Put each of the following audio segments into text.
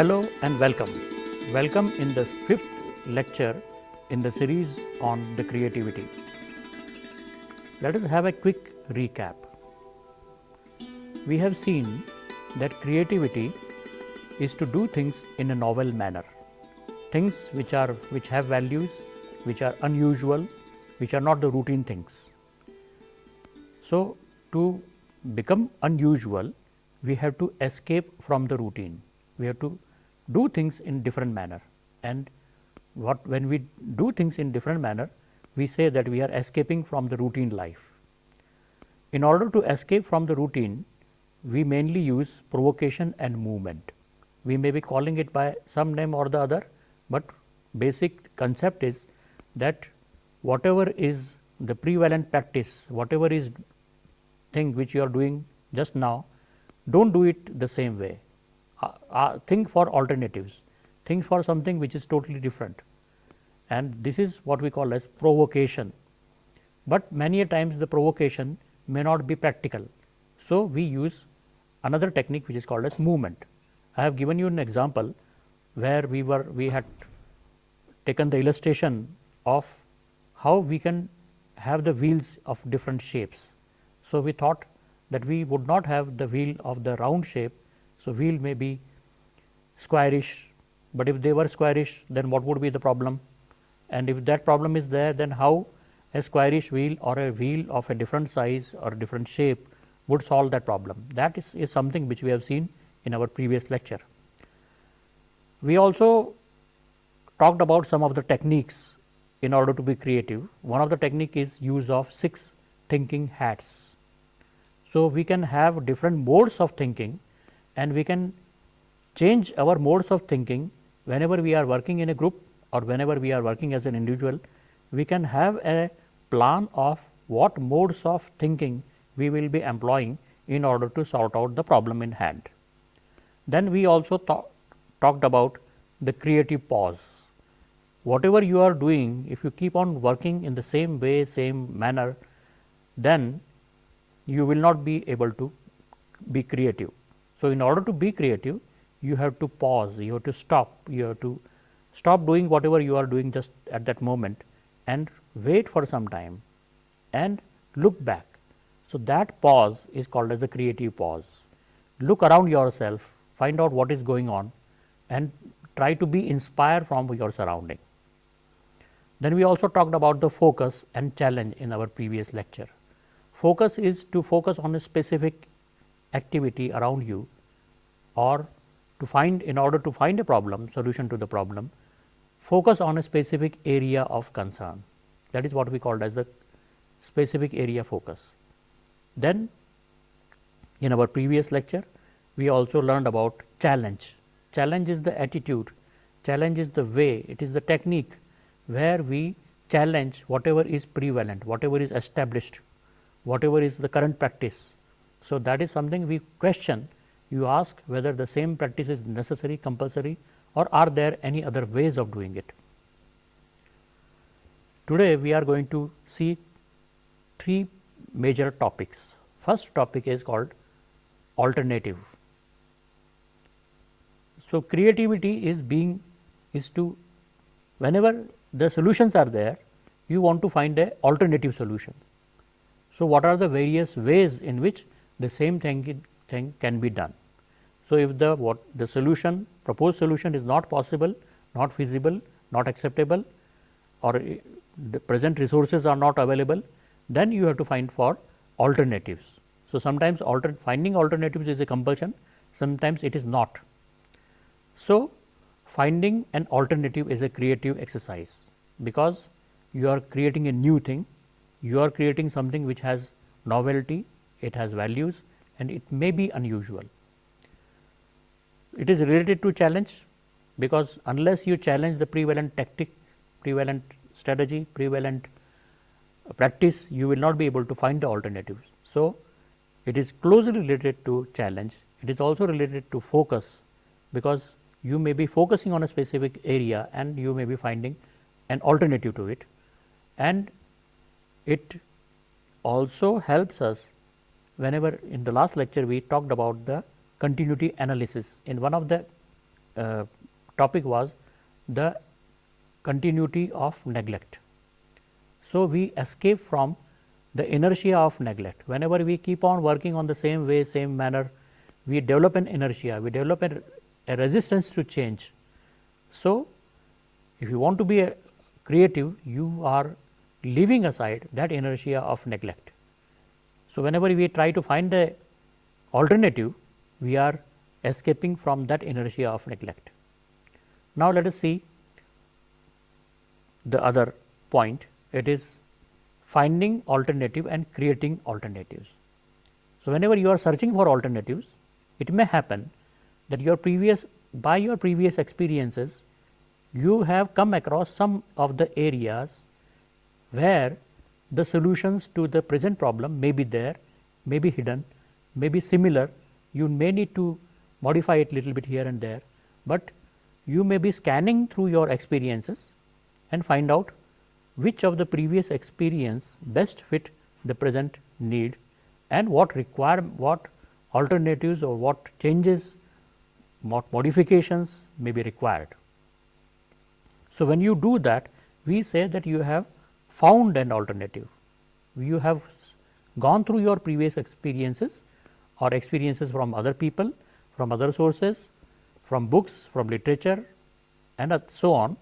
Hello and welcome. Welcome in the fifth lecture in the series on the creativity. Let us have a quick recap. We have seen that creativity is to do things in a novel manner, things which have values, which are unusual, which are not the routine things. So, to become unusual, we have to escape from the routine. We have to do things in different manner, and when we do things in different manner, we say that we are escaping from the routine life. In order to escape from the routine, we mainly use provocation and movement. We may be calling it by some name or the other, but basic concept is that whatever is the prevalent practice, whatever is thing which you are doing just now, don't do it the same way. Think for alternatives, think for something which is totally different, and this is what we call as provocation. But many a times the provocation may not be practical, so we use another technique which is called as movement. I have given you an example where we had taken the illustration of how we can have the wheels of different shapes. So, we thought that we would not have the wheel of the round shape. So, wheel may be squarish, but if they were squarish, then what would be the problem? And if that problem is there, then how a squarish wheel or a wheel of a different size or different shape would solve that problem? That is something which we have seen in our previous lecture. We also talked about some of the techniques in order to be creative. One of the technique is use of 6 thinking hats. So, we can have different modes of thinking, and we can change our modes of thinking whenever we are working in a group or whenever we are working as an individual. We can have a plan of what modes of thinking we will be employing in order to sort out the problem in hand. Then we also talked about the creative pause. Whatever you are doing, if you keep on working in the same way, same manner, then you will not be able to be creative. So, in order to be creative, you have to pause, you have to stop doing whatever you are doing just at that moment and wait for some time and look back. So, that pause is called as the creative pause. Look around yourself, find out what is going on, and try to be inspired from your surrounding. Then we also talked about the focus and challenge in our previous lecture. Focus is to focus on a specific activity around you, or in order to find a problem, solution to the problem, focus on a specific area of concern. That is what we called as the specific area focus. Then in our previous lecture, we also learned about challenge. Challenge is the attitude, challenge is the way, it is the technique where we challenge whatever is prevalent, whatever is established, whatever is the current practice. So, that is something we question. You ask whether the same practice is necessary, compulsory, or are there any other ways of doing it. Today, we are going to see 3 major topics. First topic is called alternative. So, creativity is to whenever the solutions are there, you want to find a alternative solution. So, what are the various ways in which the same thing can be done? So, if the proposed solution is not possible, not feasible, not acceptable, or the present resources are not available, then you have to find for alternatives. So, sometimes finding alternatives is a compulsion, sometimes it is not. So, finding an alternative is a creative exercise, because you are creating a new thing, you are creating something which has novelty, it has values, and it may be unusual. It is related to challenge, because unless you challenge the prevalent tactic, prevalent strategy, prevalent practice, you will not be able to find the alternatives. So, it is closely related to challenge. It is also related to focus, because you may be focusing on a specific area and you may be finding an alternative to it, and it also helps us whenever in the last lecture we talked about the continuity analysis. In one of the topic was the continuity of neglect. So, we escape from the inertia of neglect. Whenever we keep on working on the same way, same manner, we develop an inertia, we develop a resistance to change. So, if you want to be a creative, you are leaving aside that inertia of neglect. So, whenever we try to find the alternative, we are escaping from that inertia of neglect. Now, let us see the other point, it is finding alternative and creating alternatives. So, whenever you are searching for alternatives, it may happen that by your previous experiences, you have come across some of the areas where the solutions to the present problem may be there, may be hidden, may be similar. You may need to modify it little bit here and there, but you may be scanning through your experiences and find out which of the previous experience best fit the present need and what alternatives or what changes, what modifications may be required. So, when you do that, we say that you have found an alternative. You have gone through your previous experiences or experiences from other people, from other sources, from books, from literature and so on,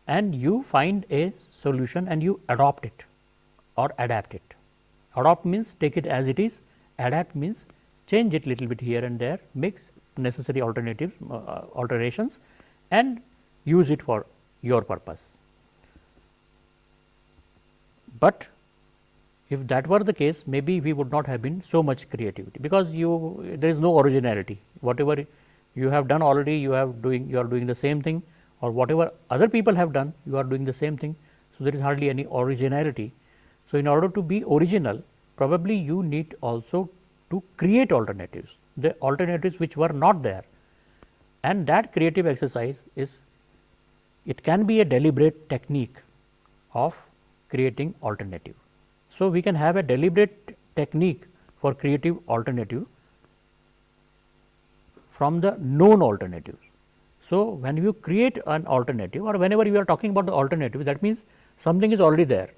and you find a solution and you adopt it or adapt it. Adopt means take it as it is, adapt means change it little bit here and there, makes necessary alterations and use it for your purpose. But if that were the case, maybe we would not have been so much creativity, because there is no originality. Whatever you have done already, you are doing the same thing, or whatever other people have done, you are doing the same thing. So, there is hardly any originality. So, in order to be original, probably you need also to create alternatives, the alternatives which were not there, and that creative exercise it can be a deliberate technique of creating alternative. So, we can have a deliberate technique for creative alternative from the known alternatives. So, when you create an alternative, or whenever you are talking about the alternative, that means something is already there.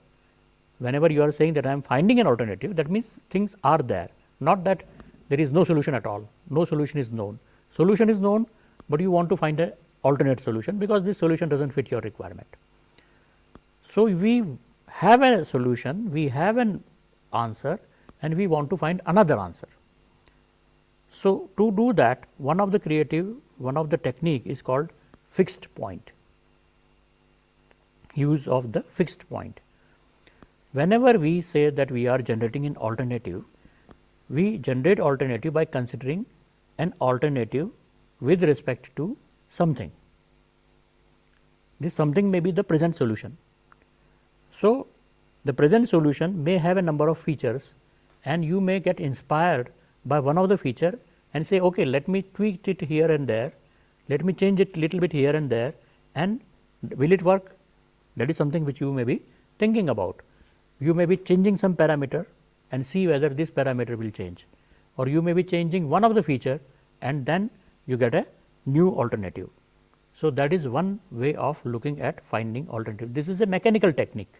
Whenever you are saying that I am finding an alternative, that means things are there, not that there is no solution at all, no solution is known. Solution is known, but you want to find an alternate solution because this solution does not fit your requirement. So, we have a solution, we have an answer and we want to find another answer. So, to do that, one of the technique is called fixed point, use of the fixed point. Whenever we say that we are generating an alternative, we generate alternative by considering an alternative with respect to something. This something may be the present solution. So, the present solution may have a number of features and you may get inspired by one of the feature and say, okay, let me tweak it here and there, let me change it little bit here and there, and will it work? That is something which you may be thinking about. You may be changing some parameter and see whether this parameter will change, or you may be changing one of the feature and then you get a new alternative. So, that is one way of looking at finding alternative. This is a mechanical technique.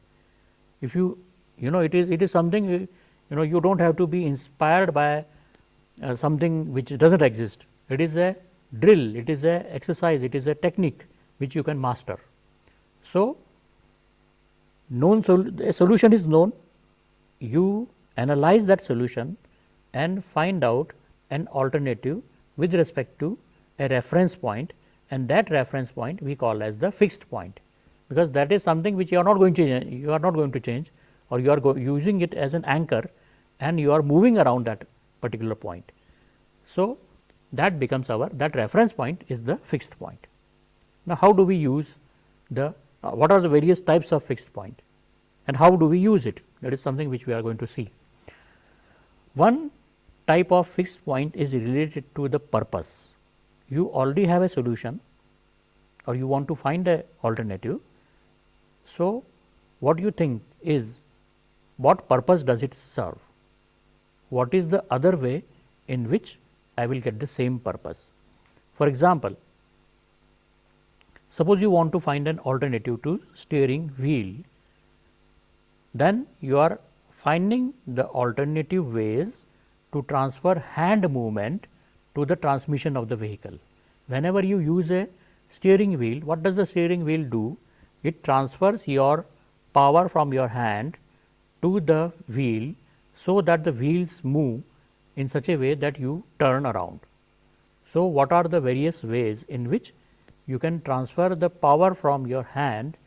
If it is something, you do not have to be inspired by something which does not exist. It is a drill, it is a exercise, it is a technique which you can master. So, a solution is known, you analyze that solution and find out an alternative with respect to a reference point, and that reference point we call as the fixed point, because that is something which you are not going to change, or you are using it as an anchor and you are moving around that particular point. So, that becomes that reference point is the fixed point. Now, how do we use what are the various types of fixed point and how do we use it? That is something which we are going to see. One type of fixed point is related to the purpose. You already have a solution or you want to find an alternative. So, what you think is, what purpose does it serve? What is the other way in which I will get the same purpose? For example, Suppose you want to find an alternative to steering wheel, then you are finding the alternative ways to transfer hand movement to the transmission of the vehicle. Whenever you use a steering wheel, what does the steering wheel do? It transfers your power from your hand to the wheel, so that the wheels move in such a way that you turn around. So, what are the various ways in which you can transfer the power from your hand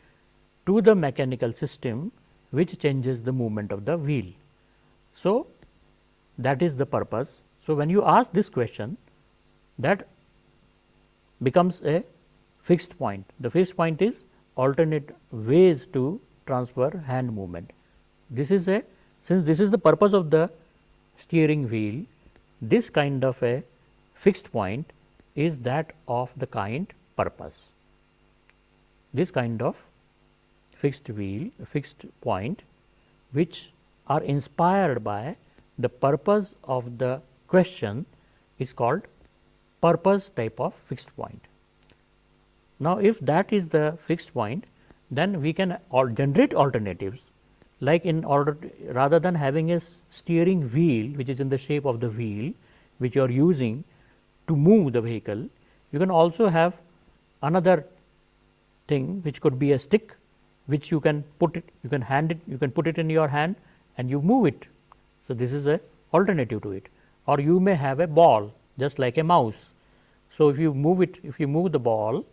to the mechanical system which changes the movement of the wheel? So, that is the purpose. So, when you ask this question, that becomes a fixed point. The fixed point is alternate ways to transfer hand movement. This is a, since this is the purpose of the steering wheel, this kind of a fixed point is that of the kind purpose. This kind of fixed wheel, fixed point, which are inspired by the purpose of the question, is called purpose type of fixed point. Now, if that is the fixed point, then we can generate alternatives, like in order rather than having a steering wheel which is in the shape of the wheel which you are using to move the vehicle, you can also have another thing which could be a stick, which you can put it, you can hand it, you can put it in your hand and you move it. So, this is a alternative to it. Or you may have a ball just like a mouse. So, if you move it, if you move the ball,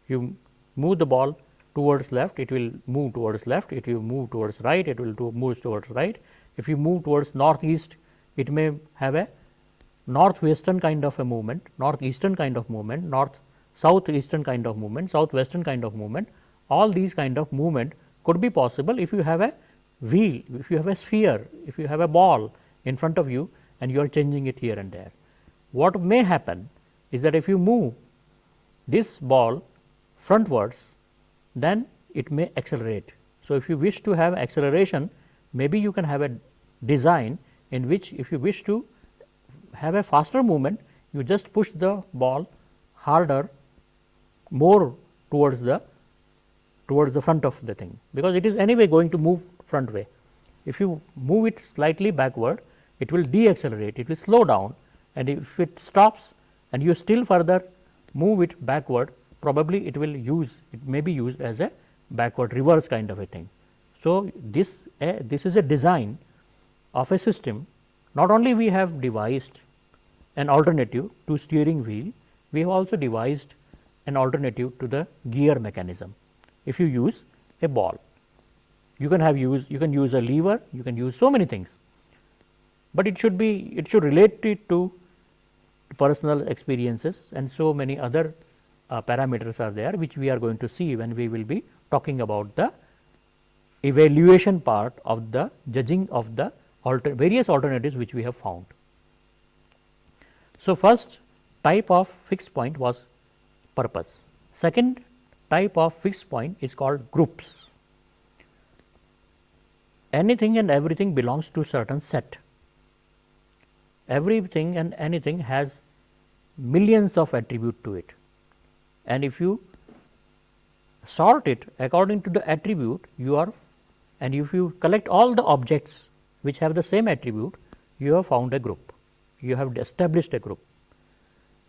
you move the ball towards left, it will move towards left. If you move towards right, it will move towards right. If you move towards northeast, it may have a northwestern kind of a movement, northeastern kind of movement, north southeastern kind of movement, southwestern kind of movement. All these kind of movement could be possible if you have a wheel, if you have a sphere, if you have a ball in front of you and you are changing it here and there. What may happen is that if you move this ball frontwards, then it may accelerate. So, if you wish to have acceleration, maybe you can have a design in which if you wish to have a faster movement, you just push the ball harder, more towards the front of the thing, because it is anyway going to move front way. If you move it slightly backward, it will deaccelerate, it will slow down, and if it stops and you still further move it backward, probably it may be used as a backward reverse kind of a thing. So, this is a design of a system. Not only we have devised an alternative to steering wheel, we have also devised an alternative to the gear mechanism. If you use a ball, you can use a lever, you can use so many things, but it should relate it to personal experiences, and so many other parameters are there, which we are going to see when we will be talking about the evaluation part of the judging of the various alternatives which we have found. So, first type of fixed point was purpose. Second type of fixed point is called groups. Anything and everything belongs to certain set. Everything and anything has millions of attributes to it, and if you sort it according to the attribute, and if you collect all the objects which have the same attribute, you have found a group, you have established a group.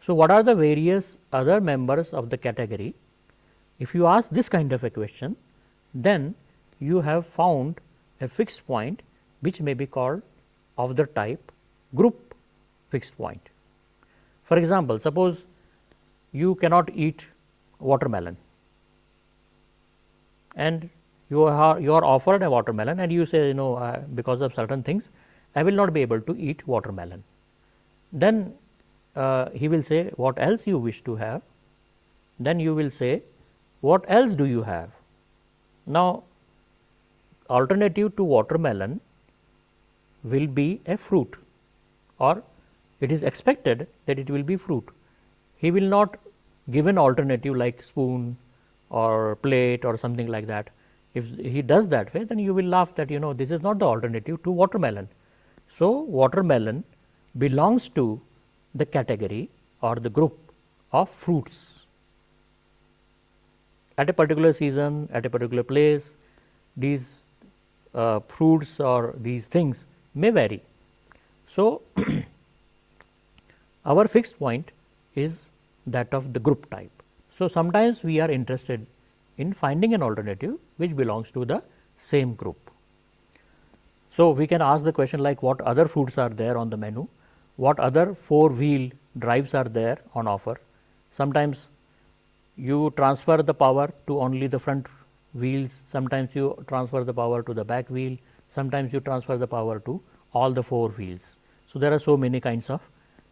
So, what are the various other members of the category? If you ask this kind of a question, then you have found a fixed point which may be called of the type group fixed point. For example, suppose you cannot eat watermelon and you are offered a watermelon and you say, because of certain things I will not be able to eat watermelon. Then he will say, what else you wish to have? Then you will say, what else do you have? Now, alternative to watermelon will be a fruit, or it is expected that it will be fruit. He will not give an alternative like spoon or plate or something like that. If he does that way, then you will laugh that this is not the alternative to watermelon. So, watermelon belongs to the category or the group of fruits. at a particular season, at a particular place, these fruits or these things may vary. So, our fixed point is that of the group type. So, sometimes we are interested in finding an alternative which belongs to the same group. So, we can ask the question like what other fruits are there on the menu, what other four-wheel drives are there on offer. Sometimes you transfer the power to only the front wheels, sometimes you transfer the power to the back wheel, sometimes you transfer the power to all the four wheels. So, there are so many kinds of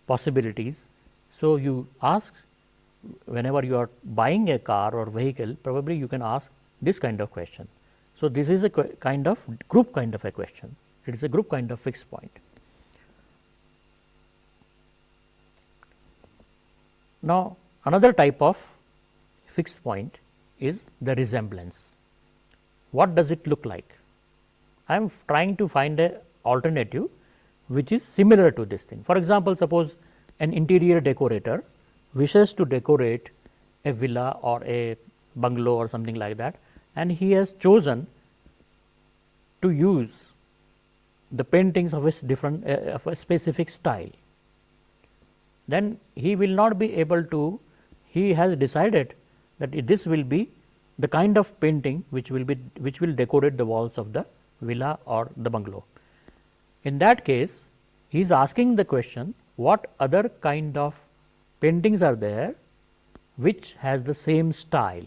possibilities. So, you ask whenever you are buying a car or vehicle, probably you can ask this kind of question. So, this is a kind of group kind of a question, it is a group kind of fixed point. Now, another type of fixed point is the resemblance. What does it look like? I am trying to find a alternative which is similar to this thing. For example, suppose an interior decorator wishes to decorate a villa or a bungalow or something like that, and he has chosen to use the paintings of a specific style. Then he will not be able to, he has decided that this will be the kind of painting which will decorate the walls of the villa or the bungalow. In that case, he is asking the question, what other kind of paintings are there which has the same style.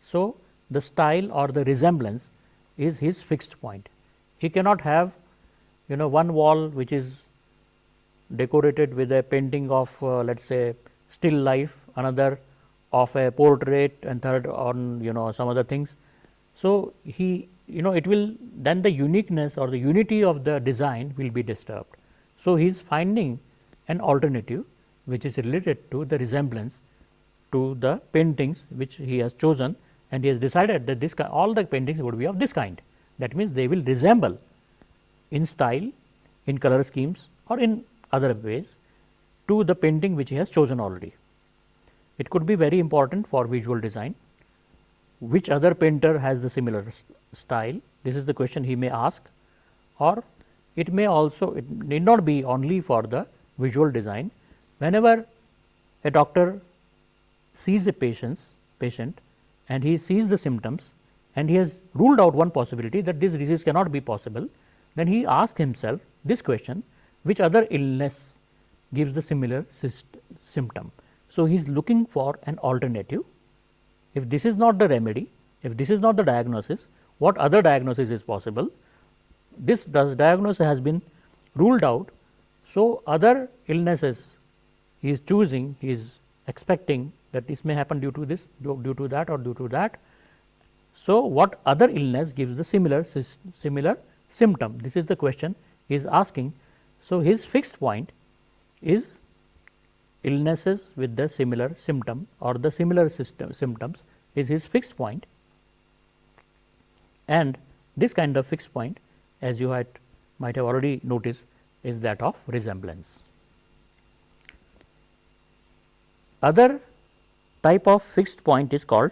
So, the style or the resemblance is his fixed point. He cannot have one wall which is decorated with a painting of let us say still life, another of a portrait, and third on some other things. So, it will then the uniqueness or the unity of the design will be disturbed. So, he is finding an alternative which is related to the resemblance to the paintings which he has chosen, and he has decided that all the paintings would be of this kind. That means, they will resemble in style, in color schemes, or in other ways to the painting which he has chosen already. It could be very important for visual design. Which other painter has the similar style? This is the question he may ask, or it may also, it need not be only for the visual design. Whenever a doctor sees a patient and he sees the symptoms and he has ruled out one possibility that this disease cannot be possible, then he asks himself this question, which other illness gives the similar symptom. So, he is looking for an alternative. If this is not the remedy, if this is not the diagnosis, what other diagnosis is possible? This diagnosis has been ruled out. So, other illnesses he is choosing, he is expecting that this may happen due to this, due to that, or due to that. So, what other illness gives the similar symptom? This is the question he is asking. So, his fixed point is illnesses with the similar symptom or the similar symptoms is his fixed point, and this kind of fixed point, as you might have already noticed, is that of resemblance. Other type of fixed point is called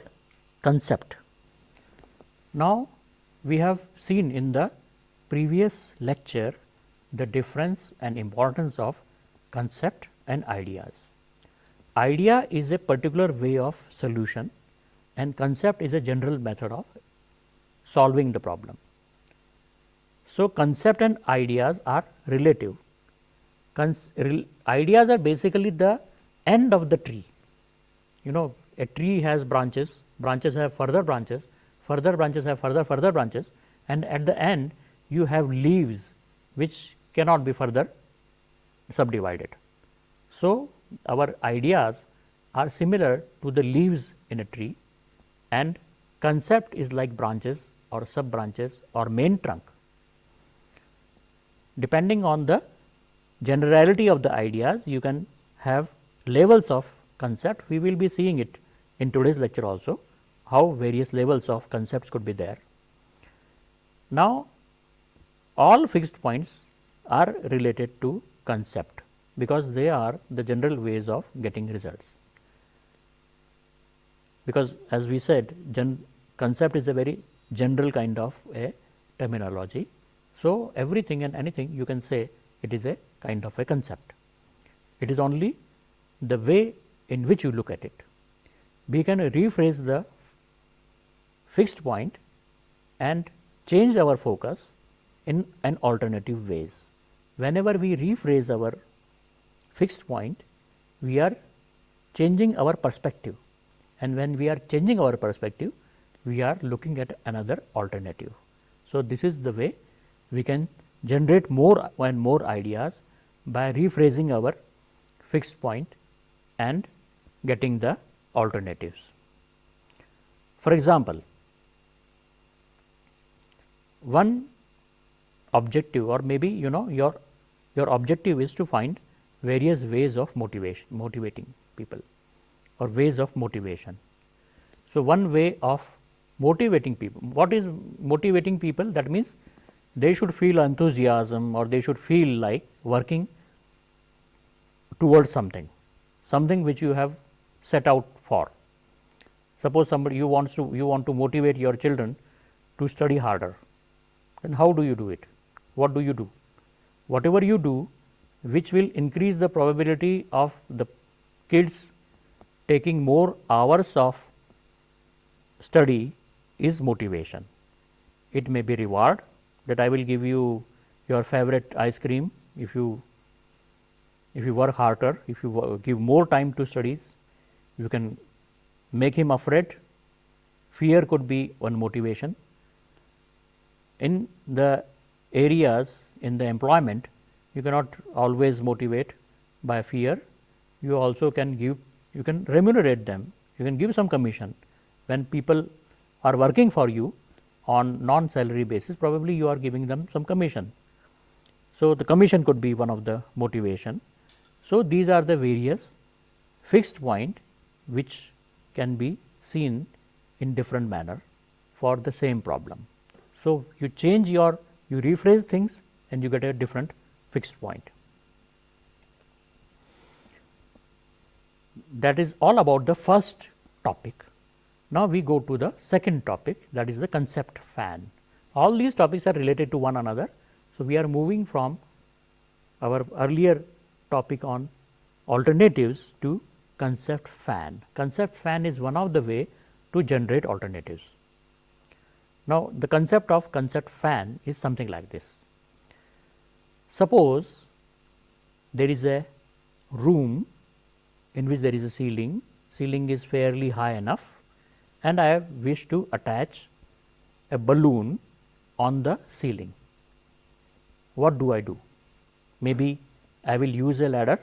concept. Now, we have seen in the previous lecture the difference and importance of concept and ideas. Idea is a particular way of solution, and concept is a general method of solving the problem. So, concept and ideas are relative. Ideas are basically the end of the tree. A tree has branches, branches have further branches have further branches, and at the end you have leaves which cannot be further subdivided. So, our ideas are similar to the leaves in a tree, and concept is like branches or sub branches or main trunk. Depending on the generality of the ideas, you can have levels of concept. We will be seeing it in today's lecture also, how various levels of concepts could be there. Now, all fixed points are related to concept, because they are the general ways of getting results. because as we said, concept is a very general kind of a terminology. So, everything and anything you can say it is a kind of a concept. It is only the way in which you look at it. We can rephrase the fixed point and change our focus in an alternative ways. Whenever we rephrase our fixed point, we are changing our perspective, and when we are changing our perspective, we are looking at another alternative. So, this is the way we can generate more and more ideas by rephrasing our fixed point and getting the alternatives. For example, one objective, or maybe your objective is to find various ways of motivating people or ways of motivation. So, one way of motivating people, what is motivating people? That means they should feel enthusiasm, or they should feel like working towards something which you have set out for. Suppose somebody you want to motivate your children to study harder, then how do you do it? What do you do? Whatever you do which will increase the probability of the kids taking more hours of study is motivation. It may be reward, that I will give you your favorite ice cream if you work harder, if you give more time to studies. You can make him afraid. Fear could be one motivation. In the areas in the employment, you cannot always motivate by fear. You also can remunerate them, you can give some commission. When people are working for you on non-salary basis, probably you are giving them some commission. So, the commission could be one of the motivation. So, these are the various fixed point which can be seen in different manner for the same problem. So, you rephrase things and you get a different fixed point. That is all about the first topic. Now, we go to the second topic, that is the concept fan. All these topics are related to one another. So, we are moving from our earlier topic on alternatives to concept fan. Concept fan is one of the way to generate alternatives. Now, the concept of concept fan is something like this. Suppose there is a room in which there is a ceiling is fairly high enough, and I wish to attach a balloon on the ceiling. What do I do? Maybe I will use a ladder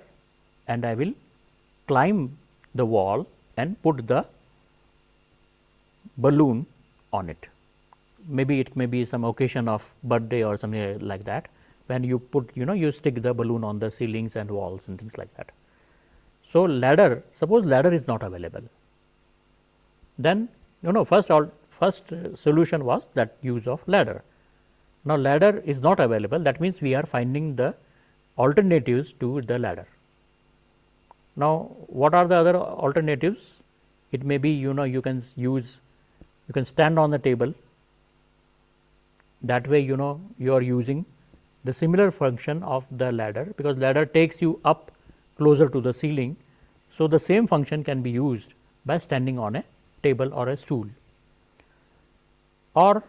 and I will climb the wall and put the balloon on it. Maybe it may be some occasion of birthday or something like that, when you put you stick the balloon on the ceilings and walls and things like that. So, suppose ladder is not available, then first solution was that use of ladder. Now, ladder is not available, that means we are finding the alternatives to the ladder. Now, what are the other alternatives? It may be you can stand on the table. That way you are using the similar function of the ladder, because ladder takes you up closer to the ceiling. So, the same function can be used by standing on a table or a stool, or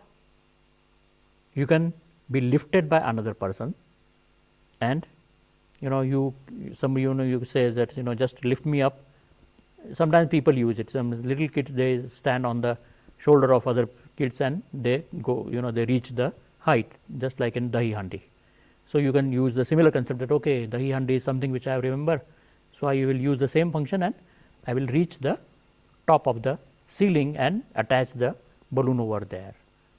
you can be lifted by another person, and you say that just lift me up. Sometimes people use it. Some little kids, they stand on the shoulder of other kids and they go they reach the height, just like in dahi handi. So, you can use the similar concept that okay, dahi handi is something which I remember. So, I will use the same function and I will reach the top of the ceiling and attach the balloon over there.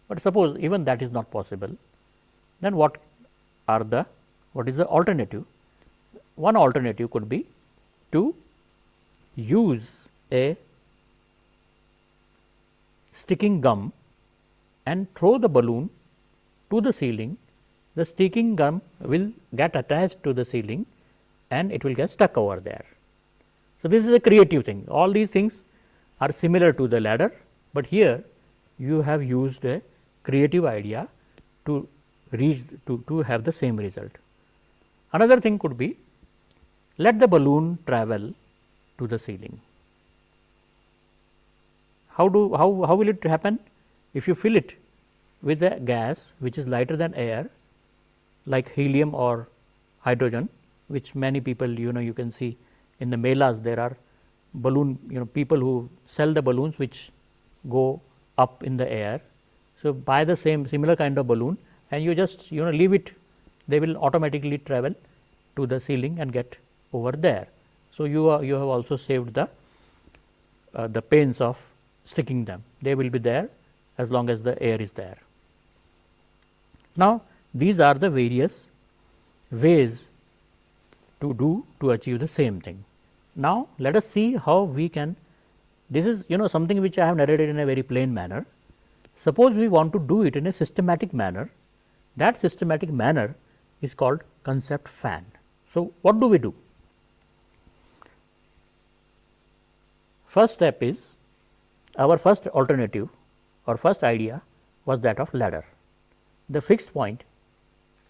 But suppose even that is not possible, then what is the alternative? One alternative could be to use a sticking gum and throw the balloon to the ceiling. The sticking gum will get attached to the ceiling and it will get stuck over there. So, this is a creative thing. All these things are similar to the ladder, but here you have used a creative idea to reach to have the same result. Another thing could be, let the balloon travel to the ceiling. How will it happen? If you fill it with a gas which is lighter than air, like helium or hydrogen, which many people you can see in the melas, there are balloon people who sell the balloons which go up in the air. So, buy the similar kind of balloon and you just leave it, they will automatically travel to the ceiling and get over there. So, you have also saved the pains of sticking them, they will be there as long as the air is there. Now, these are the various ways to achieve the same thing. Now, let us see how we can, this is something which I have narrated in a very plain manner. Suppose we want to do it in a systematic manner, that systematic manner is called concept fan. So, what do we do? First step is, our first alternative or first idea was that of ladder. The fixed point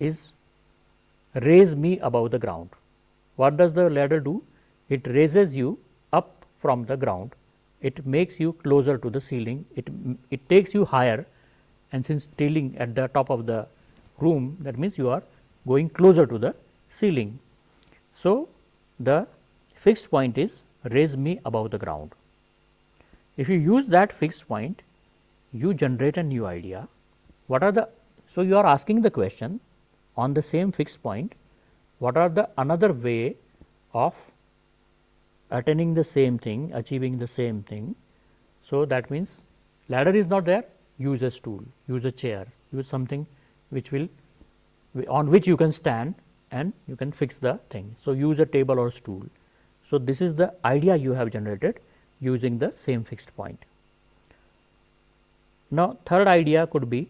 is raise me above the ground. What does the ladder do? It raises you up from the ground, it makes you closer to the ceiling, it takes you higher, and since ceiling at the top of the room, that means you are going closer to the ceiling. So, the fixed point is raise me above the ground. If you use that fixed point, you generate a new idea. What are the, so you are asking the question on the same fixed point, what are the another way of attaining the same thing, achieving the same thing. So, that means ladder is not there, use a stool, use a chair, use something which will, on which you can stand and you can fix the thing. So, use a table or stool. So, this is the idea you have generated using the same fixed point. Now, third idea could be,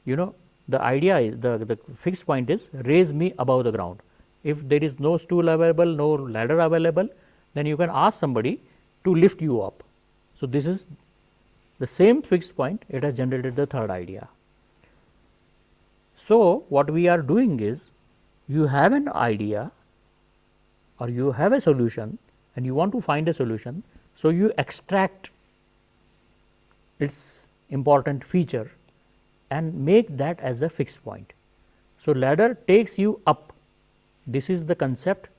the idea is the fixed point is raise me above the ground. If there is no stool available, no ladder available, then you can ask somebody to lift you up. So, this is the same fixed point, it has generated the third idea. So, what we are doing is, you have an idea or you have a solution and you want to find a solution. So, you extract its important feature and make that as a fixed point. So, ladder takes you up, this is the concept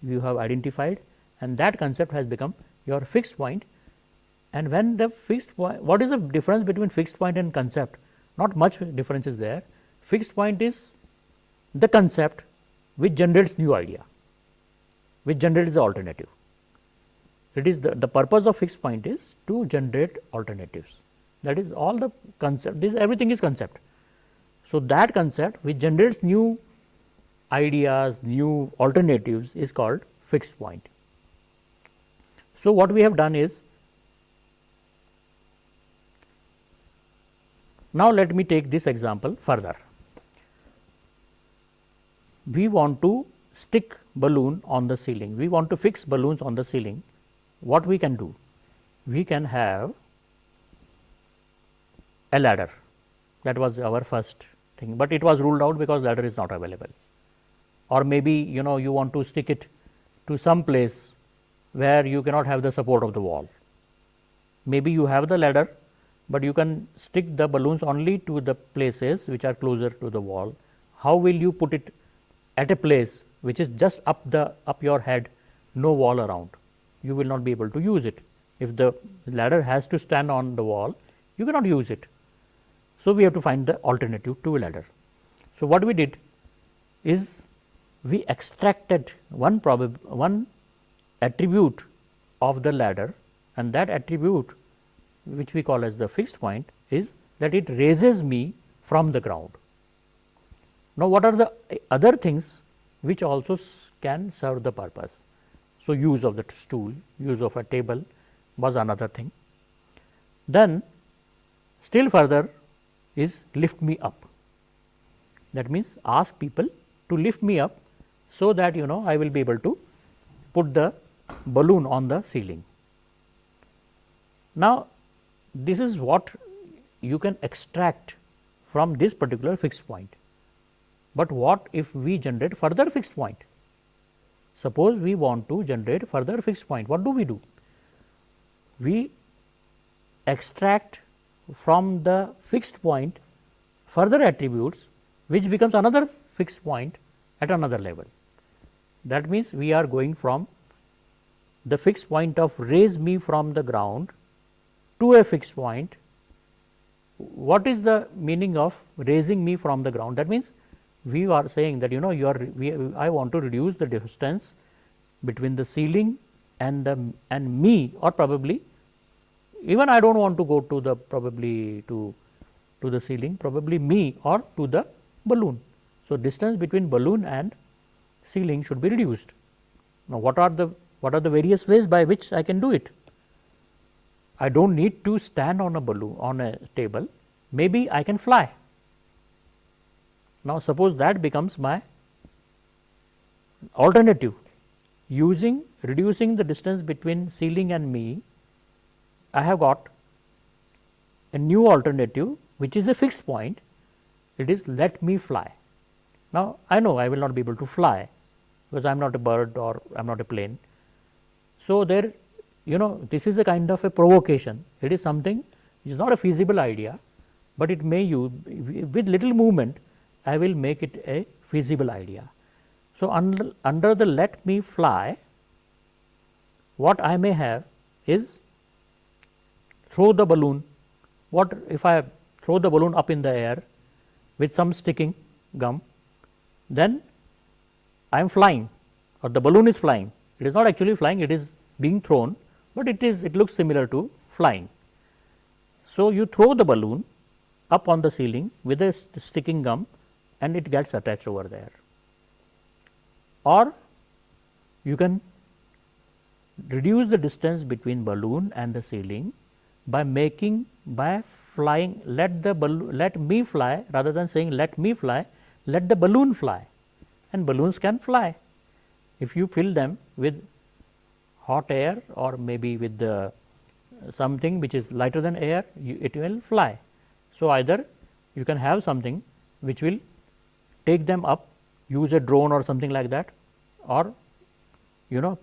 you have identified and that concept has become your fixed point. And when the fixed point, what is the difference between fixed point and concept? Not much difference is there. Fixed point is the concept which generates new idea, which generates the alternative. It is the purpose of fixed point is to generate alternatives. That is all the concept, this everything is concept. So, that concept which generates new ideas, new alternatives is called fixed point. So, what we have done is, now let me take this example further. We want to stick balloon on the ceiling, we want to fix balloons on the ceiling. What we can do? We can have a ladder, that was our first thing, but it was ruled out because ladder is not available. Or maybe you want to stick it to some place where you cannot have the support of the wall. Maybe you have the ladder, but you can stick the balloons only to the places which are closer to the wall. How will you put it at a place which is just up your head, no wall around? You will not be able to use it. If the ladder has to stand on the wall, you cannot use it. So, we have to find the alternative to a ladder. So, what we did is we extracted one attribute of the ladder, and that attribute which we call as the fixed point is that it raises me from the ground. Now, what are the other things which also can serve the purpose? So, use of the stool, use of a table was another thing. Then still further is lift me up. That means, ask people to lift me up, so that I will be able to put the balloon on the ceiling. Now, this is what you can extract from this particular fixed point, but what if we generate further fixed point? Suppose we want to generate further fixed point, what do? We extract from the fixed point further attributes, which becomes another fixed point at another level. That means, we are going from the fixed point of raise me from the ground to a fixed point. What is the meaning of raising me from the ground? That means, we are saying that I want to reduce the distance between the ceiling and me, or probably even I do not want to go to the probably to the ceiling, probably me or to the balloon. So, distance between balloon and ceiling should be reduced. Now, what are the various ways by which I can do it? I do not need to stand on a balloon on a table, maybe I can fly. Now, suppose that becomes my alternative, reducing the distance between ceiling and me. I have got a new alternative, which is a fixed point. It is let me fly. Now, I know I will not be able to fly, because I am not a bird or I am not a plane. So, there this is a kind of a provocation. It is something which is not a feasible idea, but it may use with little movement I will make it a feasible idea. So, under the let me fly, what I may have is throw the balloon. What if I throw the balloon up in the air with some sticking gum, then I am flying, or the balloon is flying. It is not actually flying, it is being thrown, but it looks similar to flying. So, you throw the balloon up on the ceiling with a sticking gum and it gets attached over there, or you can reduce the distance between balloon and the ceiling by flying, let me fly, rather than saying let me fly, let the balloon fly, and balloons can fly. If you fill them with hot air or maybe with the something which is lighter than air, it will fly. So, either you can have something which will take them up, use a drone or something like that, or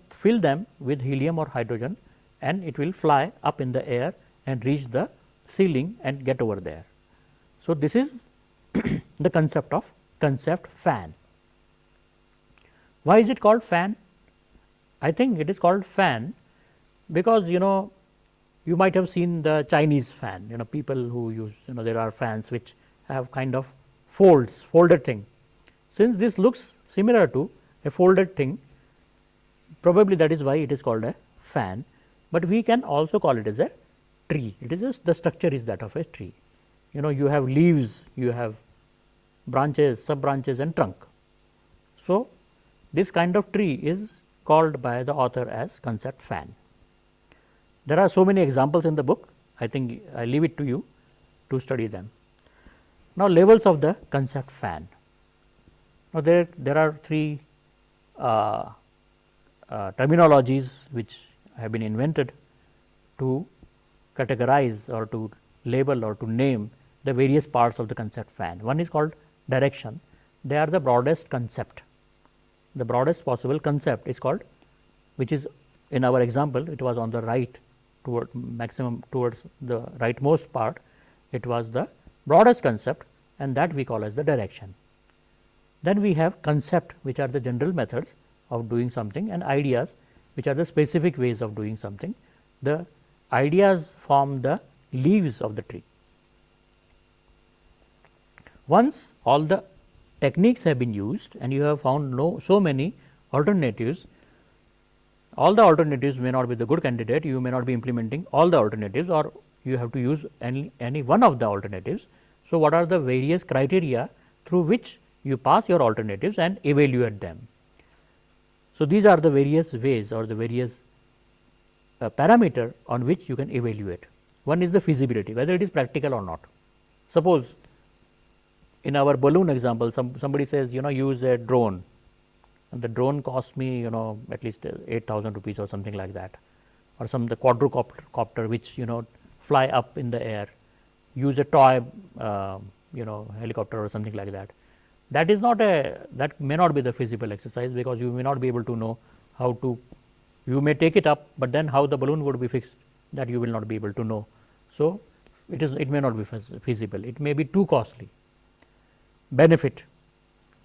fill them with helium or hydrogen, and it will fly up in the air and reach the ceiling and get over there. So, this is the concept of fan. Why is it called fan? I think it is called fan because you might have seen the Chinese fan, people who use, there are fans which have kind of folded thing. Since this looks similar to a folded thing, probably that is why it is called a fan, but we can also call it as a tree. It is just the structure is that of a tree. You have leaves, you have branches, sub branches and trunk. So, this kind of tree is called by the author as concept fan. There are so many examples in the book, I think I leave it to you to study them. Now, levels of the concept fan. Now, there are three terminologies which have been invented to categorize or to label or to name the various parts of the concept fan. One is called direction. They are the broadest concept. The broadest possible concept is called, which is in our example, it was on the right towards the rightmost part, it was the broadest concept, and that we call as the direction. Then we have concept, which are the general methods of doing something, and ideas, which are the specific ways of doing something. The ideas form the leaves of the tree. Once all the techniques have been used and you have found so many alternatives, all the alternatives may not be the good candidate, you may not be implementing all the alternatives, or you have to use any one of the alternatives. So, what are the various criteria through which you pass your alternatives and evaluate them? So, these are the various ways or the various parameter on which you can evaluate. One is the feasibility, whether it is practical or not. Suppose in our balloon example, somebody says use a drone, and the drone costs me at least 8,000 rupees or something like that. or some the quadrocopter which fly up in the air, use a toy helicopter or something like that. That is not that may not be the feasible exercise, because you may not be able to know how to, you may take it up, but then how the balloon would be fixed, that you will not be able to know. So, it may not be feasible, it may be too costly. Benefit,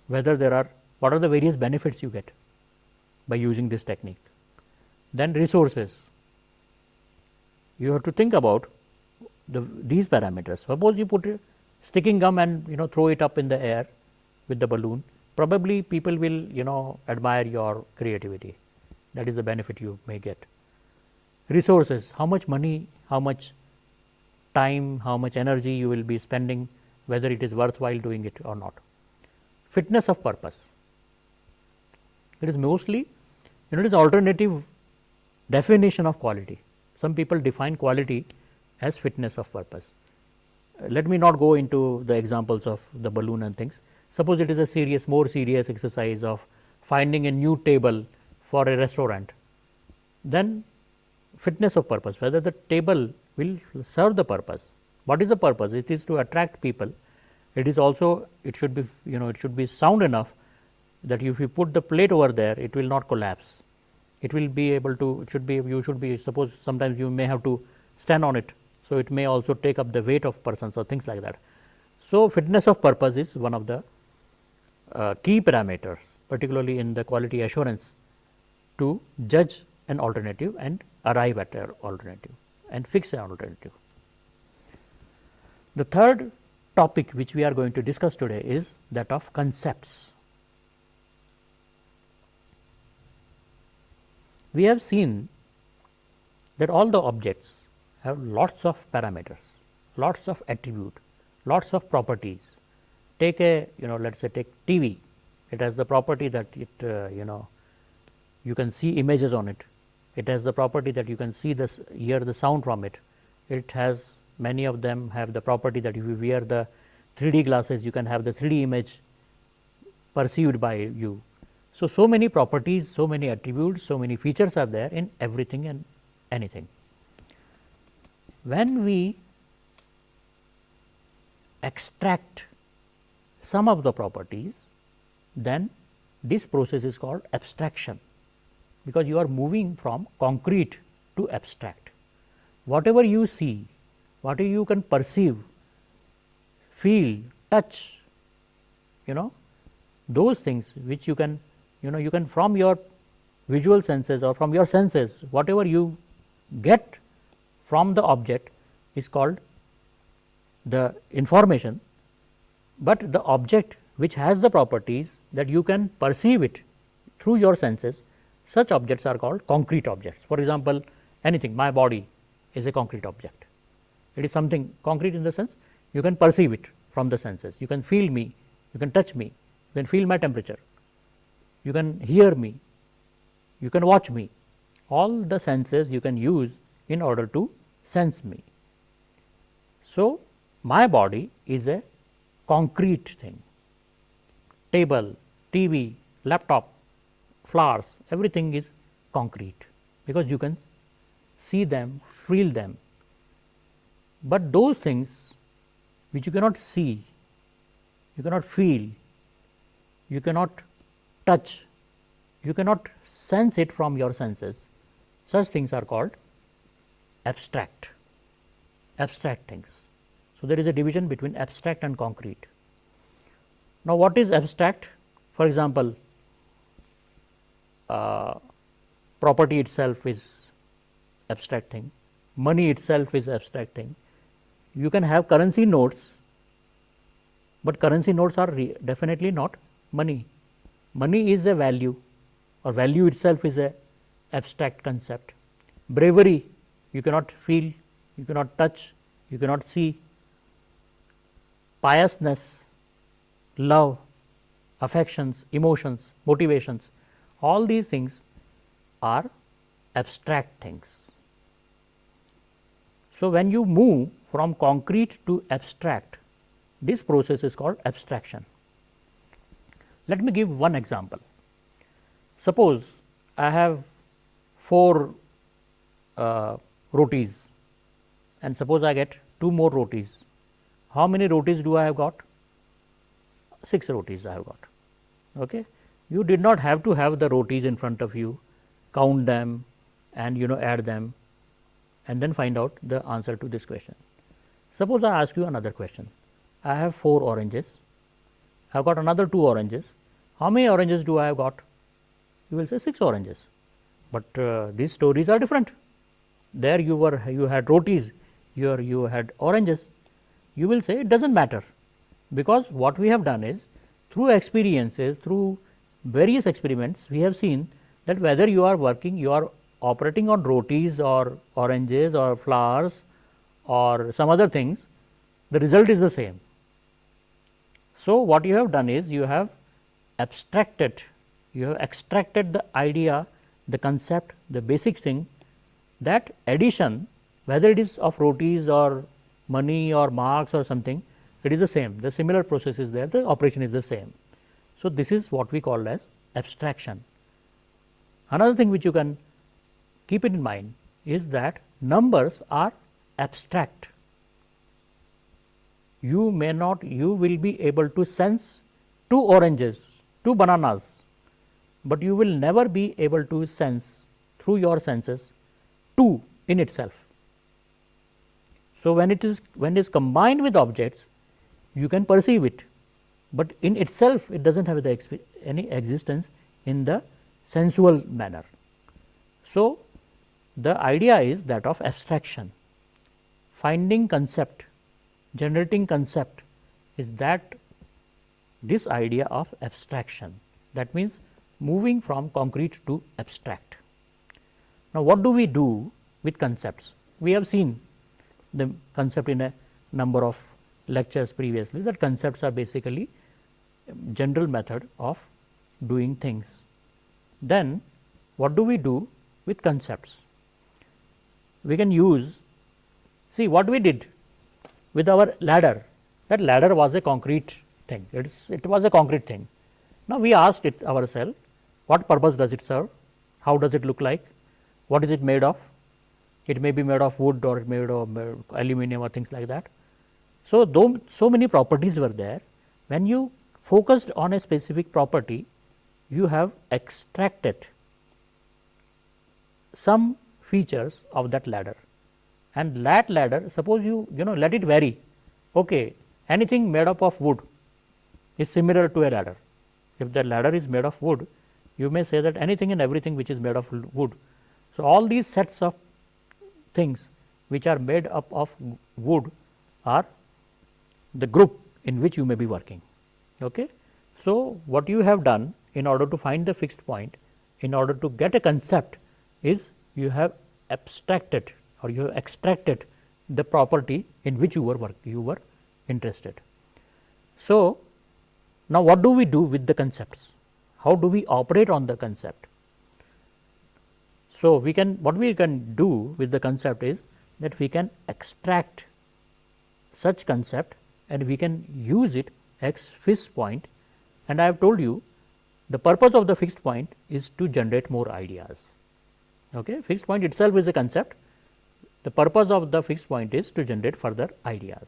whether there are, what are the various benefits you get by using this technique. Then resources, you have to think about these parameters. Suppose you put sticking gum and throw it up in the air with the balloon, probably people will admire your creativity. That is the benefit you may get. Resources, how much money, how much time, how much energy you will be spending, whether it is worthwhile doing it or not. Fitness of purpose, it is mostly it is alternative definition of quality. Some people define quality as fitness of purpose. Let me not go into the examples of the balloon and things. Suppose it is a more serious exercise of finding a new table for a restaurant, then fitness of purpose, whether the table will serve the purpose. What is the purpose? It is to attract people. It is also, it should be it should be sound enough that if you put the plate over there, it will not collapse. It will be able to, you should be, suppose sometimes you may have to stand on it, so it may also take up the weight of persons or things like that. So, fitness of purpose is one of the key parameters, particularly in the quality assurance, to judge an alternative and arrive at an alternative and fix an alternative. The third topic which we are going to discuss today is that of concepts. We have seen that all the objects have lots of parameters, lots of attribute, lots of properties. Take a let us say take TV, it has the property that it you can see images on it. It has the property that you can see hear the sound from it. It has, many of them have the property that if you wear the 3D glasses, you can have the 3D image perceived by you. So many properties, so many attributes, so many features are there in everything and anything. When we extract some of the properties, then this process is called abstraction, because you are moving from concrete to abstract. Whatever you see, whatever you can perceive, feel, touch, those things which you can, you can from your visual senses or from your senses, whatever you get from the object is called the information, but the object which has the properties that you can perceive it through your senses, such objects are called concrete objects. For example, anything, my body is a concrete object. It is something concrete in the sense you can perceive it from the senses, you can feel me, you can touch me, you can feel my temperature, you can hear me, you can watch me. All the senses you can use in order to sense me. So, my body is a concrete thing. Table, TV, laptop, flowers, everything is concrete, because you can see them, feel them. But those things which you cannot see, you cannot feel, you cannot touch, you cannot sense it from your senses, such things are called abstract things. So, there is a division between abstract and concrete. Now, what is abstract? For example, property itself is abstract thing, money itself is abstract thing. You can have currency notes, but currency notes are definitely not money. Money is a value, or value itself is a abstract concept. Bravery, you cannot feel, you cannot touch, you cannot see. Piousness, love, affections, emotions, motivations, all these things are abstract things. So, when you move from concrete to abstract, this process is called abstraction. Let me give one example. Suppose I have 4 rotis, and suppose I get 2 more rotis. How many rotis do I have got? 6 rotis I have got. Okay. You did not have to have the rotis in front of you, count them and add them and then find out the answer to this question. Suppose I ask you another question. I have 4 oranges, I have got another 2 oranges. How many oranges do I have got? You will say 6 oranges, but these stories are different. There you had rotis, here you had oranges. You will say it does not matter, because what we have done is through experiences, through various experiments, we have seen that whether you are operating on rotis or oranges or flowers or some other things, the result is the same. So, what you have done is you have extracted the idea, the concept, the basic thing, that addition, whether it is of rotis or money or marks or something, it is the same. The similar process is there, the operation is the same. So, this is what we call as abstraction. Another thing which you can keep it in mind is that numbers are abstract. You will be able to sense 2 oranges, 2 bananas, but you will never be able to sense through your senses 2 in itself. So, when it is combined with objects, you can perceive it, but in itself it does not have any existence in the sensual manner. So, the idea is that of abstraction. Finding concept, generating concept is that this idea of abstraction, that means moving from concrete to abstract. Now, what do we do with concepts? We have seen the concept in a number of lectures previously, that concepts are basically general method of doing things. Then what do we do with concepts? We can use, see what we did with our ladder. That ladder was a concrete thing, it was a concrete thing. Now, we asked it ourselves, what purpose does it serve, how does it look like, what is it made of? It may be made of wood or made of aluminum or things like that. So, though so many properties were there, when you focused on a specific property, you have extracted some features of that ladder, and that ladder, suppose you let it vary. Okay, anything made up of wood is similar to a ladder. If the ladder is made of wood, you may say that anything and everything which is made of wood. So, all these sets of things which are made up of wood are the group in which you may be working. Okay. So, what you have done in order to find the fixed point, in order to get a concept, is you have abstracted or you have extracted the property in which you were interested. So, now what do we do with the concepts? How do we operate on the concept? So, what we can do with the concept is that we can extract such concept and we can use it as fixed point, and I have told you the purpose of the fixed point is to generate more ideas. Okay. Fixed point itself is a concept, the purpose of the fixed point is to generate further ideas.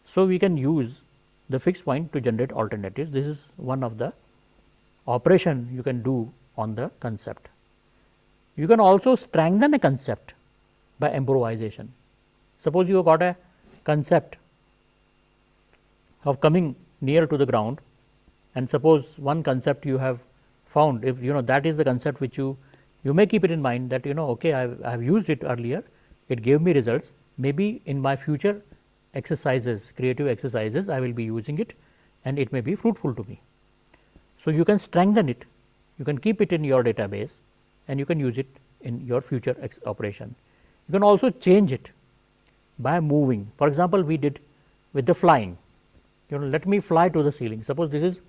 So, we can use the fixed point to generate alternatives. This is one of the operation you can do on the concept. You can also strengthen a concept by improvisation. Suppose you have got a concept of coming near to the ground, and suppose one concept you have found, if that is the concept which you may keep it in mind, that okay, I have used it earlier, it gave me results, maybe in my future exercises, creative exercises, I will be using it and it may be fruitful to me. So, you can strengthen it, you can keep it in your database and you can use it in your future operation. You can also change it by moving. For example, we did with the flying, let me fly to the ceiling. Suppose this is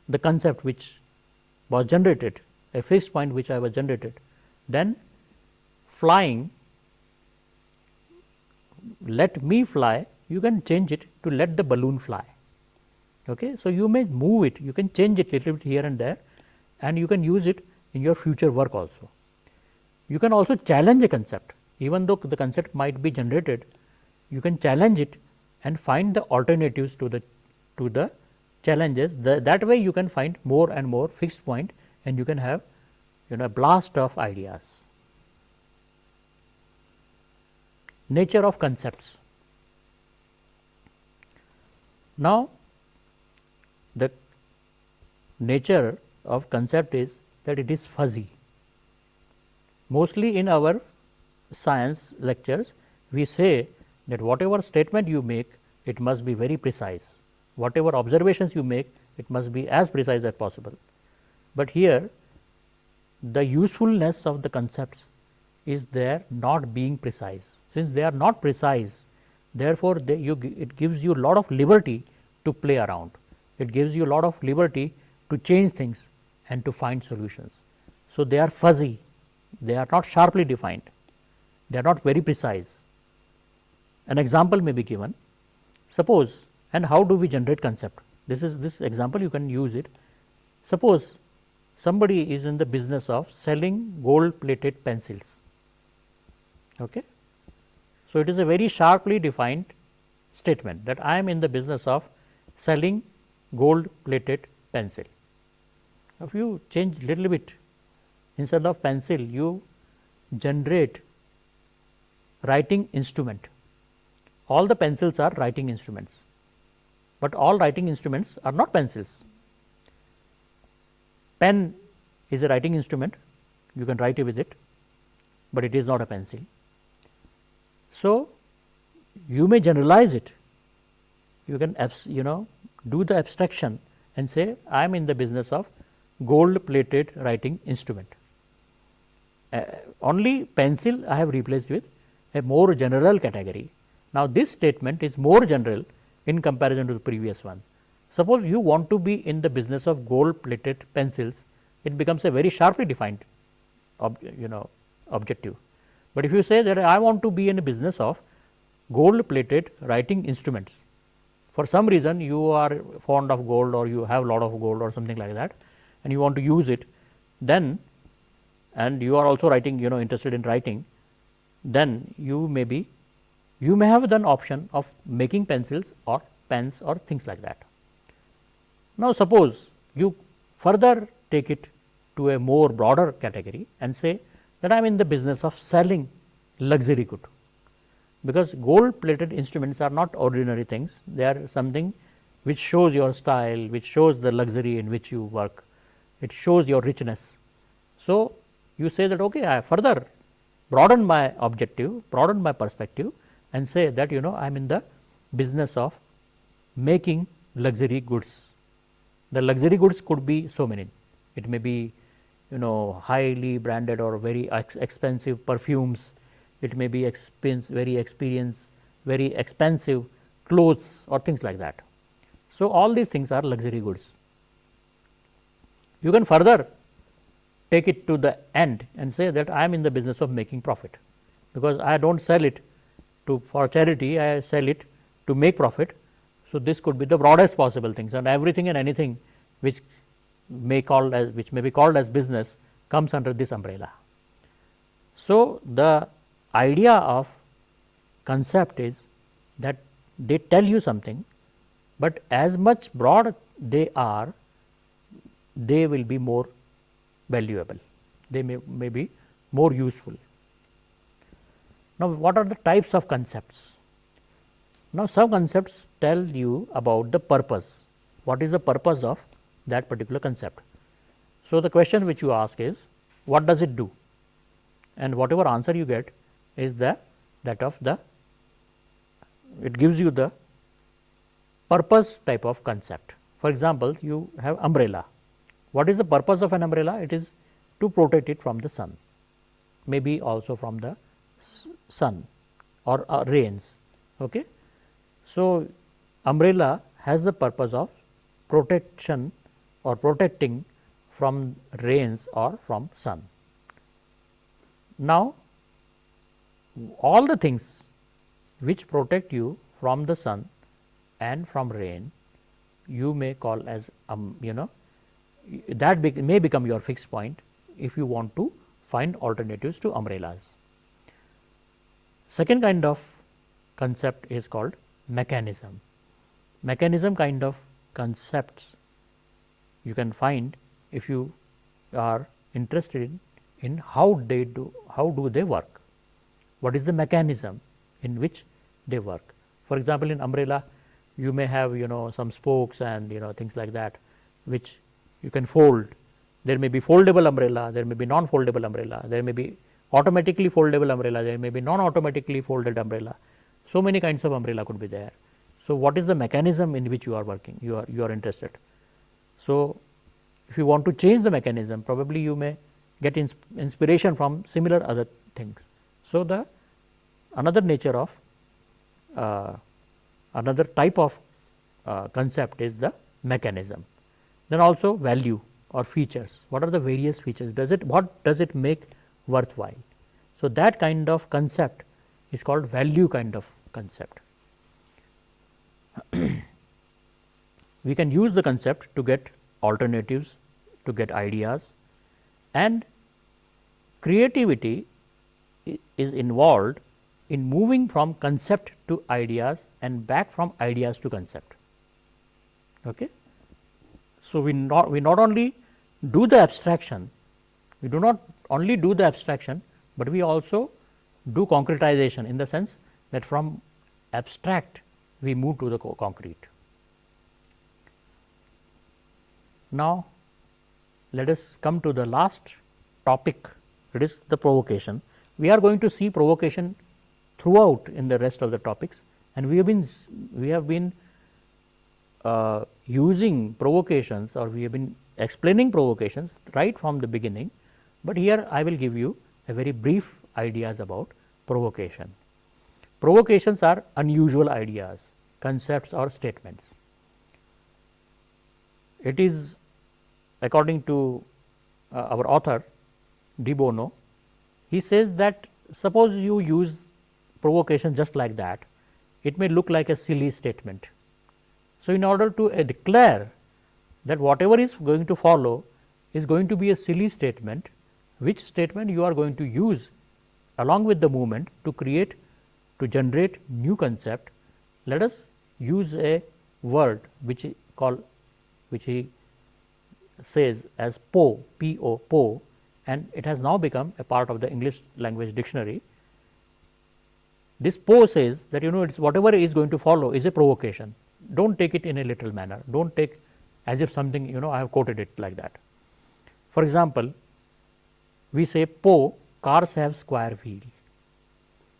the concept which was generated, a fixed point which I was generated, then flying, let me fly, you can change it to let the balloon fly. Okay. So, you may move it, you can change it little bit here and there, and you can use it in your future work also. You can also challenge a concept, even though the concept might be generated, you can challenge it and find the alternatives to the challenges. That way you can find more and more fixed point, and you can have a blast of ideas. Nature of concepts. Now, the nature of concept is that it is fuzzy. Mostly in our science lectures, we say that whatever statement you make, it must be very precise. Whatever observations you make, it must be as precise as possible. But here, the usefulness of the concepts is their not being precise. Since they are not precise, therefore, it gives you a lot of liberty to play around. It gives you a lot of liberty to change things and to find solutions. So, they are fuzzy, they are not sharply defined, they are not very precise. An example may be given. Suppose, and how do we generate concept? This example, you can use it. Suppose somebody is in the business of selling gold plated pencils. Okay. So, it is a very sharply defined statement that I am in the business of selling gold plated pencil. If you change little bit, instead of pencil, you generate writing instrument. All the pencils are writing instruments, but all writing instruments are not pencils. Pen is a writing instrument, you can write with it, but it is not a pencil. So, you may generalize it, you can do the abstraction and say I am in the business of gold plated writing instrument. Only pencil I have replaced with a more general category. Now, this statement is more general in comparison to the previous one. Suppose you want to be in the business of gold plated pencils, it becomes a very sharply defined objective. But if you say that I want to be in a business of gold plated writing instruments, for some reason you are fond of gold or you have a lot of gold or something like that, and you want to use it, then, and you are also writing, interested in writing, then you may have an option of making pencils or pens or things like that. Now, suppose you further take it to a more broader category and say that I am in the business of selling luxury good, because gold plated instruments are not ordinary things, they are something which shows your style, which shows the luxury in which you work, it shows your richness. So, you say that okay, I further broaden my objective, broaden my perspective and say that I am in the business of making luxury goods. The luxury goods could be so many, it may be highly branded or very expensive perfumes, it may be very expensive clothes or things like that. So, all these things are luxury goods. You can further take it to the end and say that I am in the business of making profit, because I do not sell it for charity, I sell it to make profit. So, this could be the broadest possible things, and everything and anything which may be called as business comes under this umbrella. So, the idea of concept is that they tell you something, but as much broad they are, they will be more valuable, they may be more useful. Now, what are the types of concepts? Now, some concepts tell you about the purpose, what is the purpose of that particular concept. So, the question which you ask is what does it do, and whatever answer you get is that of the, it gives you the purpose type of concept. For example, you have umbrella. What is the purpose of an umbrella? It is to protect it from the sun, maybe also from the sun or rains. Okay. So, umbrella has the purpose of protection or protecting from rains or from sun. Now, all the things which protect you from the sun and from rain, you may call as that may become your fixed point if you want to find alternatives to umbrellas. Second kind of concept is called mechanism. Mechanism kind of concepts you can find if you are interested in how do they work, what is the mechanism in which they work. For example, in umbrella you may have some spokes and things like that which you can fold. There may be foldable umbrella, there may be non-foldable umbrella, there may be automatically foldable umbrella, there may be non-automatically folded umbrella. So many kinds of umbrella could be there. So what is the mechanism in which you are working, you are interested. So if you want to change the mechanism, probably you may get inspiration from similar other things. So the another nature of another type of concept is the mechanism. Then also value or features. What are the various features? What does it make worthwhile? So that kind of concept is called value kind of concept. We can use the concept to get alternatives, to get ideas, and creativity is involved in moving from concept to ideas and back from ideas to concept. Okay. So we not only do the abstraction, we do not only do the abstraction, but we also do concretization, in the sense that from abstract we move to the concrete. Now let us come to the last topic, it is the provocation. We are going to see provocation throughout in the rest of the topics, and we have been using provocations, or we have been explaining provocations right from the beginning, but here I will give you a very brief ideas about provocation. Provocations are unusual ideas, concepts or statements. It is, according to our author De Bono, he says that suppose you use provocation just like that, it may look like a silly statement. So in order to declare that whatever is going to follow is going to be a silly statement, which statement you are going to use along with the movement to generate new concept, let us use a word which he says as PO, P-O, PO, and it has now become a part of the English language dictionary. This PO says that it's whatever is going to follow is a provocation. Don't take it in a literal manner, don't take as if something I have quoted it like that. For example, we say PO, cars have square wheel.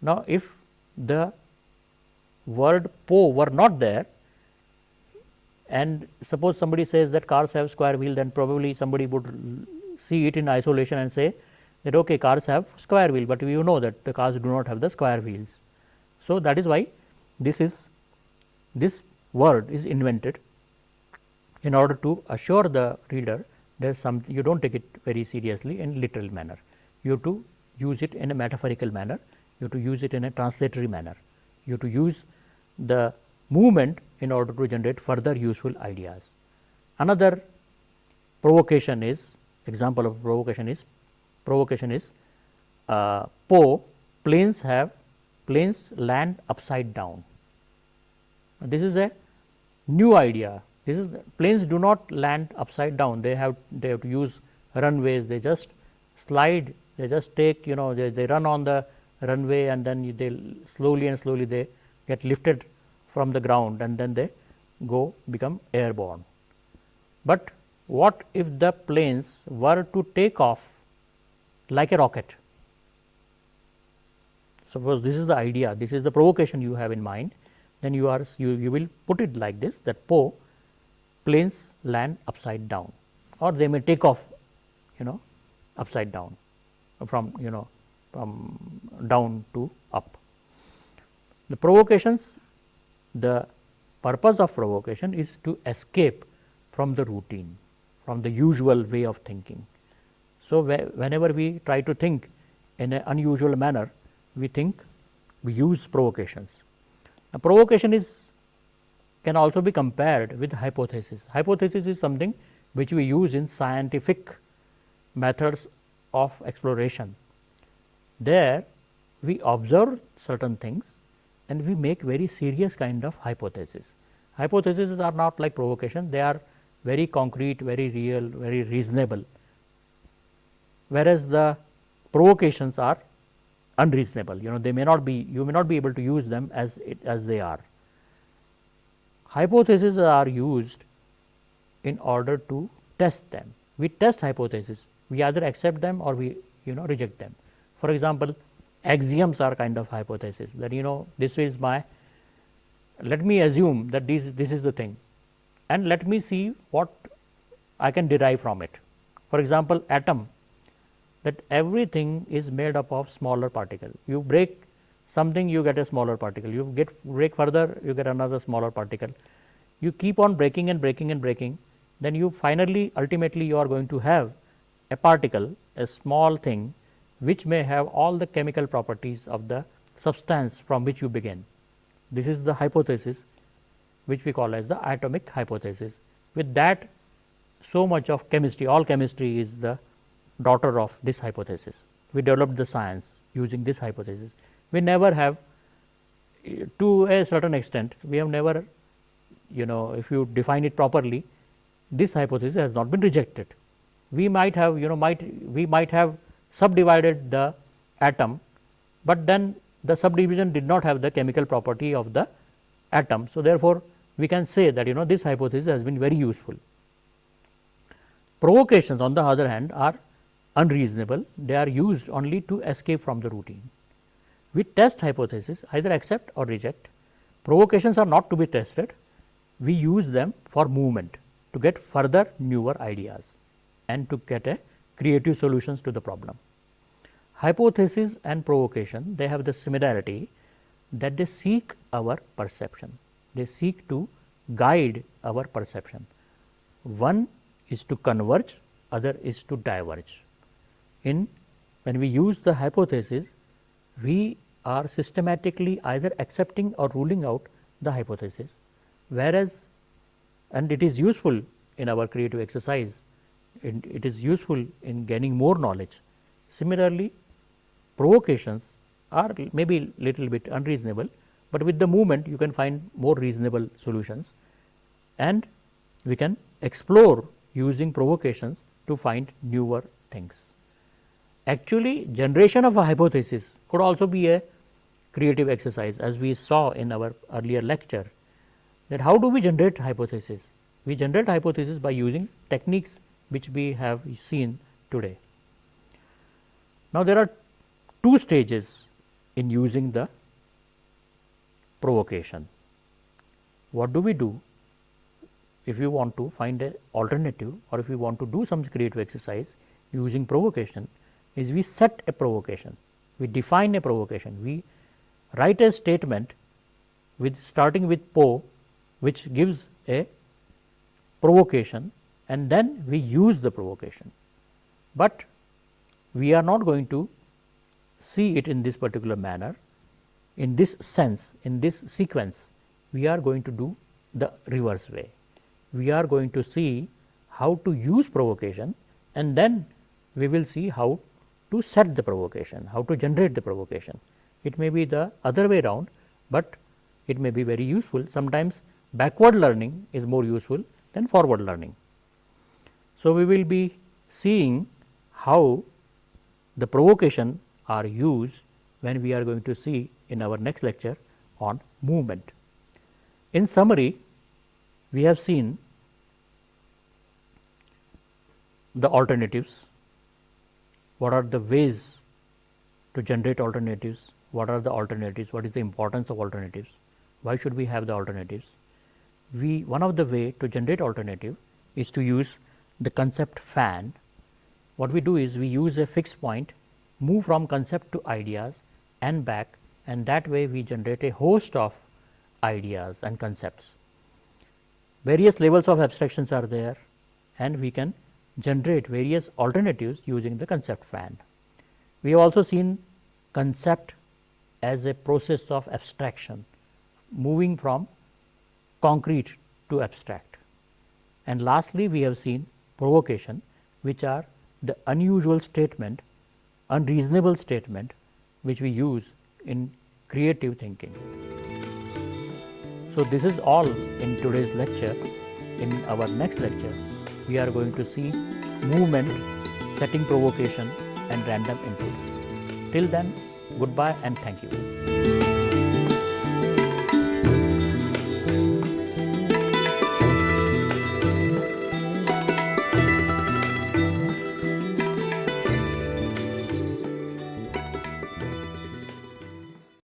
Now if the word PO were not there, and suppose somebody says that cars have square wheel, then probably somebody would see it in isolation and say that okay, cars have square wheel, but you know that the cars do not have the square wheels. So that is why this word is invented in order to assure the reader there's something, you don't take it very seriously in literal manner. You have to use it in a metaphorical manner, you have to use it in a translatory manner, you have to use the movement in order to generate further useful ideas. Another provocation is, example of provocation is PO, planes land upside down. This is a new idea. This is, planes do not land upside down, they have to use runways, they just slide, they just take they run on the runway, and then they slowly they get lifted from the ground, and then they become airborne. But what if the planes were to take off like a rocket? Suppose this is the idea, this is the provocation you have in mind, then you will put it like this, that PO, planes land upside down, or they may take off upside down, from down to up. The provocations, the purpose of provocation is to escape from the routine, from the usual way of thinking. So whenever we try to think in an unusual manner, we use provocations. Now, provocation can also be compared with hypothesis. Hypothesis is something which we use in scientific methods of exploration. There we observe certain things and we make very serious kind of hypotheses. Hypotheses are not like provocation, they are very concrete, very real, very reasonable, whereas the provocations are unreasonable. They may not be, you may not be able to use them as they are. Hypotheses are used in order to test them. We test hypotheses, we either accept them or we reject them. For example, axioms are kind of hypothesis, that this is my, let me assume that this is the thing and let me see what I can derive from it. For example, atom, that everything is made up of smaller particle. You break something, you get a smaller particle, you break further, you get another smaller particle. You keep on breaking and breaking and breaking, then you finally ultimately you are going to have a particle, a small thing which may have all the chemical properties of the substance from which you begin. This is the hypothesis which we call as the atomic hypothesis. With that, so much of chemistry, all chemistry is the daughter of this hypothesis. We developed the science using this hypothesis. We never have, to a certain extent, we have never, if you define it properly, this hypothesis has not been rejected. We might have, we might have subdivided the atom, but then the subdivision did not have the chemical property of the atom. So, therefore, we can say that this hypothesis has been very useful. Provocations on the other hand are unreasonable, they are used only to escape from the routine. We test hypotheses, either accept or reject. Provocations are not to be tested, we use them for movement, to get further newer ideas and to get a creative solutions to the problem. Hypothesis and provocation, they have the similarity that they seek our perception, they seek to guide our perception. One is to converge, other is to diverge. When we use the hypothesis, we are systematically either accepting or ruling out the hypothesis, whereas, and it is useful in our creative exercise, it is useful in gaining more knowledge. Similarly, provocations are maybe little bit unreasonable, but with the movement you can find more reasonable solutions and we can explore using provocations to find newer things. Actually, generation of a hypothesis could also be a creative exercise, as we saw in our earlier lecture, that how do we generate hypothesis? We generate hypothesis by using techniques which we have seen today. Now, there are two stages in using the provocation. What do we do if you want to find an alternative or if you want to do some creative exercise using provocation? Is we set a provocation, we define a provocation, we write a statement with starting with Po, which gives a provocation, and then we use the provocation. But we are not going to see it in this particular manner, in this sense, in this sequence. We are going to do the reverse way. We are going to see how to use provocation, and then we will see how to set the provocation, how to generate the provocation. It may be the other way around, but it may be very useful. Sometimes backward learning is more useful than forward learning. So, we will be seeing how the provocation are used when we are going to see in our next lecture on movement. In summary, we have seen the alternatives. What are the ways to generate alternatives? What are the alternatives? What is the importance of alternatives? Why should we have the alternatives? One of the way to generate alternative is to use the concept fan. What we do is we use a fixed point, move from concept to ideas and back, and that way we generate a host of ideas and concepts. Various levels of abstractions are there, and we can generate various alternatives using the concept fan. We have also seen concept as a process of abstraction, moving from concrete to abstract. And lastly, we have seen provocation, which are the unusual statement, unreasonable statement which we use in creative thinking. So, this is all in today's lecture. In our next lecture, we are going to see movement, setting provocation and random input. Till then, goodbye and thank you.